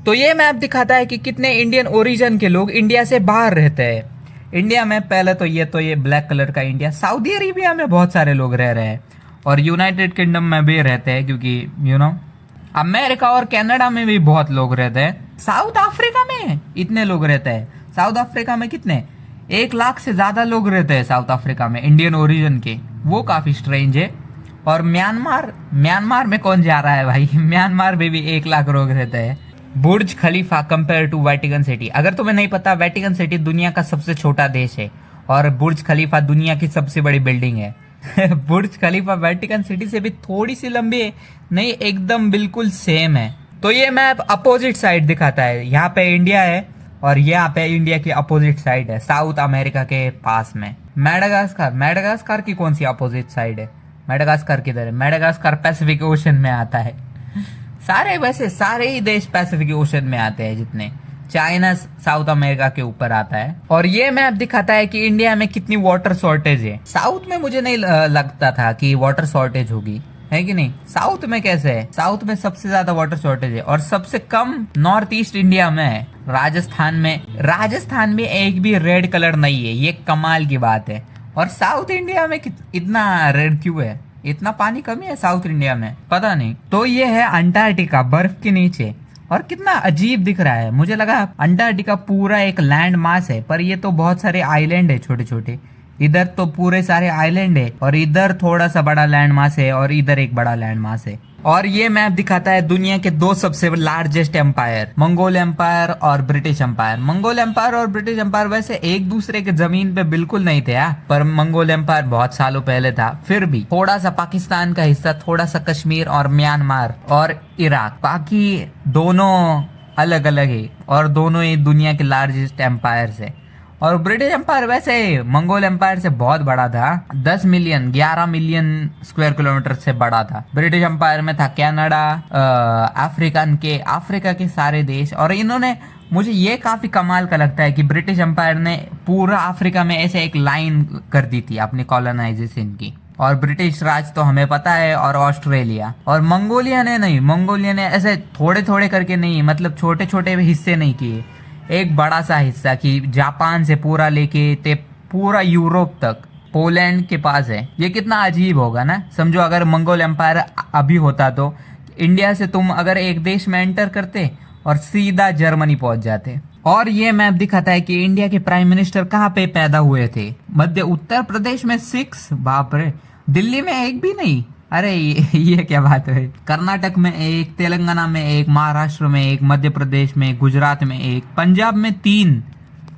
तो ये मैप दिखाता है कि कितने इंडियन ओरिजिन के लोग इंडिया से बाहर रहते हैं। इंडिया में पहले तो ये ब्लैक कलर का इंडिया, सऊदी अरेबिया में बहुत सारे लोग रह रहे हैं और यूनाइटेड किंगडम में भी रहते हैं, क्योंकि अमेरिका और कनाडा में भी बहुत लोग रहते हैं। साउथ अफ्रीका में इतने लोग रहते हैं। साउथ अफ्रीका में कितने 1 लाख से ज्यादा लोग रहते हैं साउथ अफ्रीका में इंडियन ओरिजिन के, वो काफी स्ट्रेंज है। और म्यांमार में कौन जा रहा है भाई? म्यांमार में भी 1 लाख लोग रहते हैं। बुर्ज खलीफा कंपेयर टू वेटिकन सिटी, अगर तुम्हें नहीं पता, वेटिकन सिटी दुनिया का सबसे छोटा देश है और बुर्ज खलीफा दुनिया की सबसे बड़ी बिल्डिंग है। बुर्ज खलीफा वेटिकन सिटी से भी थोड़ी सी लंबी है, नहीं एकदम बिल्कुल सेम है। तो ये मैप अपोजिट साइड दिखाता है, यहाँ पे इंडिया है और यहाँ पे इंडिया की अपोजिट साइड है, साउथ अमेरिका के पास में। मेडागास्कर की कौन सी अपोजिट साइड है? मेडागास्कर किधर है? मेडागास्कर पैसिफिक ओशन में आता है। सारे ही देश पैसिफिक ओशन में आते हैं जितने। चाइना साउथ अमेरिका के ऊपर आता है। और ये मैप दिखाता है कि इंडिया में कितनी वाटर शॉर्टेज है। साउथ में मुझे नहीं लगता था कि वाटर शॉर्टेज होगी, है कि नहीं? साउथ में कैसे है? साउथ में सबसे ज्यादा वाटर शॉर्टेज है और सबसे कम नॉर्थ ईस्ट इंडिया में है। राजस्थान में एक भी रेड कलर नहीं है, ये कमाल की बात है। और साउथ इंडिया में इतना रेड क्यों है? इतना पानी कमी है साउथ इंडिया में, पता नहीं। तो ये है अंटार्कटिका, बर्फ के नीचे, और कितना अजीब दिख रहा है। मुझे लगा अंटार्कटिका पूरा एक लैंड मास है, पर ये तो बहुत सारे आइलैंड है छोटे छोटे। इधर तो पूरे सारे आइलैंड है और इधर थोड़ा सा बड़ा लैंड मास है और इधर एक बड़ा लैंड मास है। और ये मैप दिखाता है दुनिया के 2 सबसे लार्जेस्ट एम्पायर, मंगोल एम्पायर और ब्रिटिश एम्पायर। मंगोल एम्पायर और ब्रिटिश एम्पायर वैसे एक दूसरे के जमीन पे बिल्कुल नहीं थे, पर मंगोल एम्पायर बहुत सालों पहले था। फिर भी थोड़ा सा पाकिस्तान का हिस्सा, थोड़ा सा कश्मीर और म्यांमार और इराक, बाकी दोनों अलग अलग है और दोनों ही दुनिया के लार्जेस्ट एम्पायर है। और ब्रिटिश एम्पायर वैसे मंगोल एम्पायर से बहुत बड़ा था, 11 मिलियन स्क्वायर किलोमीटर से बड़ा था। ब्रिटिश एम्पायर में था कनाडा, अफ्रीका के सारे देश। और इन्होंने, मुझे ये काफी कमाल का लगता है कि ब्रिटिश एम्पायर ने पूरा अफ्रीका में ऐसे एक लाइन कर दी थी अपनी कॉलोनाइजेशन की। और ब्रिटिश राज तो हमें पता है, और ऑस्ट्रेलिया। और मंगोलिया ने ऐसे थोड़े थोड़े करके नहीं, मतलब छोटे छोटे हिस्से नहीं किए, एक बड़ा सा हिस्सा की, जापान से पूरा लेके पूरा यूरोप तक, पोलैंड के पास है। ये कितना अजीब होगा ना। समझो अगर मंगोल एम्पायर अभी होता तो इंडिया से तुम अगर एक देश में एंटर करते और सीधा जर्मनी पहुंच जाते। और ये मैप दिखाता है कि इंडिया के प्राइम मिनिस्टर कहाँ पे पैदा हुए थे। उत्तर प्रदेश में 6, बाप रे। दिल्ली में एक भी नहीं, अरे ये क्या बात है। कर्नाटक में 1, तेलंगाना में 1, महाराष्ट्र में 1, मध्य प्रदेश में, गुजरात में 1, पंजाब में 3।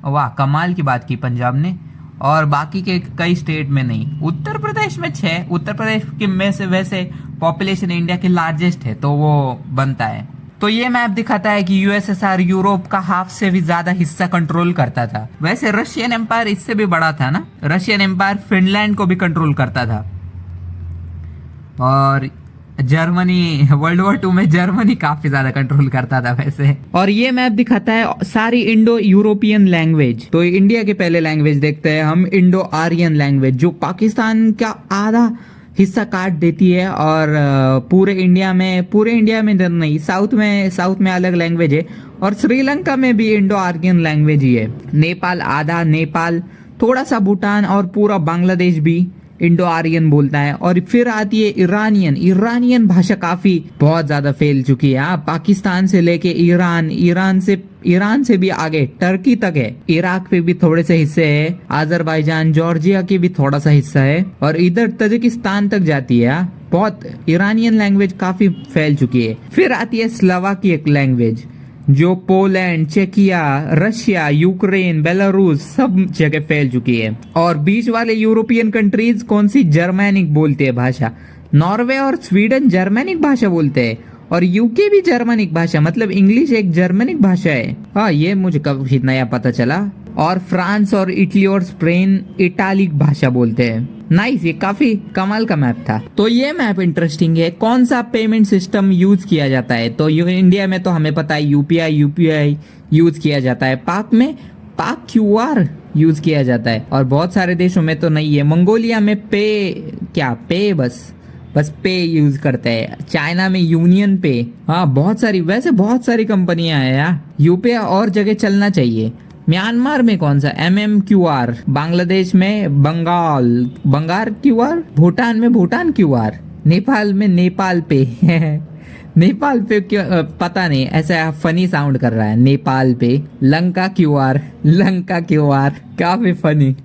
वाह, कमाल की बात की पंजाब ने। और बाकी के कई स्टेट में नहीं। उत्तर प्रदेश में 6। उत्तर प्रदेश के में से वैसे पॉपुलेशन इंडिया की लार्जेस्ट है, तो वो बनता है। तो ये मैप दिखाता है कि यूएसएसआर यूरोप का हाफ से भी ज्यादा हिस्सा कंट्रोल करता था। वैसे रशियन एम्पायर इससे भी बड़ा था ना। रशियन एम्पायर फिनलैंड को भी कंट्रोल करता था। और जर्मनी, वर्ल्ड वॉर 2 में जर्मनी काफी ज्यादा कंट्रोल करता था वैसे। और ये मैप दिखाता है सारी इंडो यूरोपियन लैंग्वेज। तो इंडिया के पहले लैंग्वेज देखते हैं हम, इंडो आर्यन लैंग्वेज, जो पाकिस्तान का आधा हिस्सा काट देती है। और पूरे इंडिया में नहीं, साउथ में अलग लैंग्वेज है। और श्रीलंका में भी इंडो आर्यन लैंग्वेज ही है। नेपाल आधा, थोड़ा सा भूटान और पूरा बांग्लादेश भी इंडो आर्यन बोलता है। और फिर आती है ईरानियन भाषा, काफी बहुत ज्यादा फैल चुकी है। पाकिस्तान से लेके ईरान से भी आगे टर्की तक है। इराक पे भी थोड़े से हिस्से है, अजरबैजान, जॉर्जिया के भी थोड़ा सा हिस्सा है, और इधर तजिकिस्तान तक जाती है। बहुत ईरानियन लैंग्वेज काफी फैल चुकी है। फिर आती है स्लोवाकियन लैंग्वेज, जो पोलैंड, चेकिया, रशिया, यूक्रेन, बेलारूस सब जगह फैल चुकी है। और बीच वाले यूरोपियन कंट्रीज कौन सी जर्मनिक बोलते हैं भाषा। नॉर्वे और स्वीडन जर्मनिक भाषा बोलते हैं, और यूके भी जर्मनिक भाषा, मतलब इंग्लिश एक जर्मनिक भाषा है। हाँ, ये मुझे कभी नया पता चला। और फ्रांस और इटली और स्पेन इटालिक भाषा बोलते हैं। नाइस, ये काफी कमाल का मैप था। तो ये मैप इंटरेस्टिंग है। कौन सा पेमेंट सिस्टम यूज किया जाता है? तो इंडिया में तो हमें पता है यूपीआई यूज किया जाता है। पाक में पाक क्यूआर यूज किया जाता है, और बहुत सारे देशों में तो नहीं है। मंगोलिया में पे बस बस पे यूज करते हैं। चाइना में यूनियन पे, हाँ बहुत सारी, वैसे बहुत सारी कंपनियां हैं यार। यूपीआई और जगह चलना चाहिए। म्यांमार में कौन सा MMQR, बांग्लादेश में बंगाल QR, भूटान में भूटान QR, नेपाल में नेपाल पे नेपाल पे क्यों पता नहीं, ऐसा फनी साउंड कर रहा है नेपाल पे। लंका QR काफी फनी।